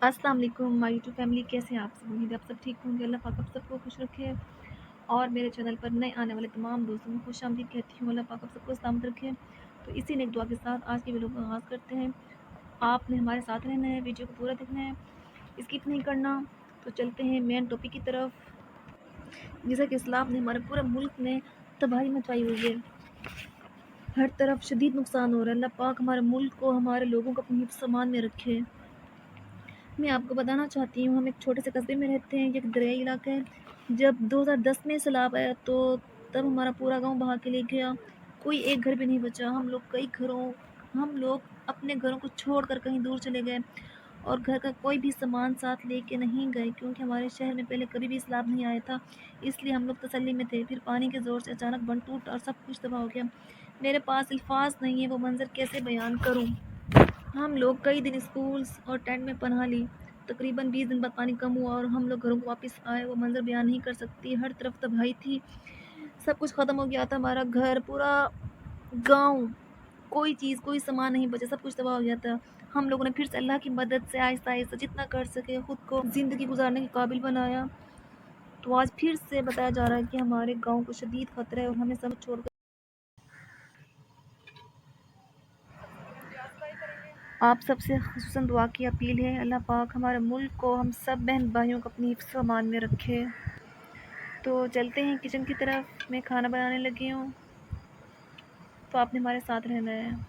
अस्सलाम वालेकुम my YouTube family, कैसे हैं आप सब? उम्मीद है आप सब ठीक होंगे। अल्लाह पाक आप सबको खुश रखे और मेरे चैनल पर नए आने वाले तमाम दोस्तों को खुशामदीद कहती हूँ। अल्लाह पाक आप सबको सलामत रखे। तो इसी नेक दुआ के साथ आज की वीडियो का आगाज़ करते हैं। आपने हमारे साथ रहना है, वीडियो को पूरा देखना है, स्किप नहीं करना। तो चलते हैं मेन टॉपिक की तरफ। जैसा कि इस्लाम ने हमारे पूरे मुल्क में तबाही मचाई हुई है, हर तरफ शदीद नुकसान हो रहा है। अल्लाह पाक हमारे मुल्क को, हमारे लोगों को अपनी हिफ्ज़ अमान में रखे। मैं आपको बताना चाहती हूँ, हम एक छोटे से कस्बे में रहते हैं, ये एक दरियाई इलाका है। जब 2010 में सैलाब आया तो तब हमारा पूरा गांव बहा के ले गया, कोई एक घर भी नहीं बचा। हम लोग अपने घरों को छोड़कर कहीं दूर चले गए और घर का कोई भी सामान साथ लेके नहीं गए, क्योंकि हमारे शहर में पहले कभी भी सैलाब नहीं आया था, इसलिए हम लोग तसल्ली में थे। फिर पानी के ज़ोर से अचानक बंद टूट और सब कुछ तबाह हो गया। मेरे पास अल्फाज नहीं है, वो मंज़र कैसे बयान करूँ। हम लोग कई दिन स्कूल्स और टेंट में पनाह ली। तकरीबन 20 दिन बाद पानी कम हुआ और हम लोग घरों को वापस आए। वो मंजर बयान नहीं कर सकती, हर तरफ तबाही थी, सब कुछ ख़त्म हो गया था। हमारा घर, पूरा गांव, कोई चीज़, कोई सामान नहीं बचा, सब कुछ तबाह हो गया था। हम लोगों ने फिर से अल्लाह की मदद से आहिस्ता आहिस्ता जितना कर सके खुद को ज़िंदगी गुजारने के काबिल बनाया। तो आज फिर से बताया जा रहा है कि हमारे गाँव को शदीद ख़तरा है और हमें सब छोड़। आप सबसे खुसूसन दुआ की अपील है, अल्लाह पाक हमारे मुल्क को, हम सब बहन भाइयों को अपनी हिफ्ज़ अमान में रखे। तो चलते हैं किचन की तरफ, मैं खाना बनाने लगी हूँ, तो आपने हमारे साथ रहना है।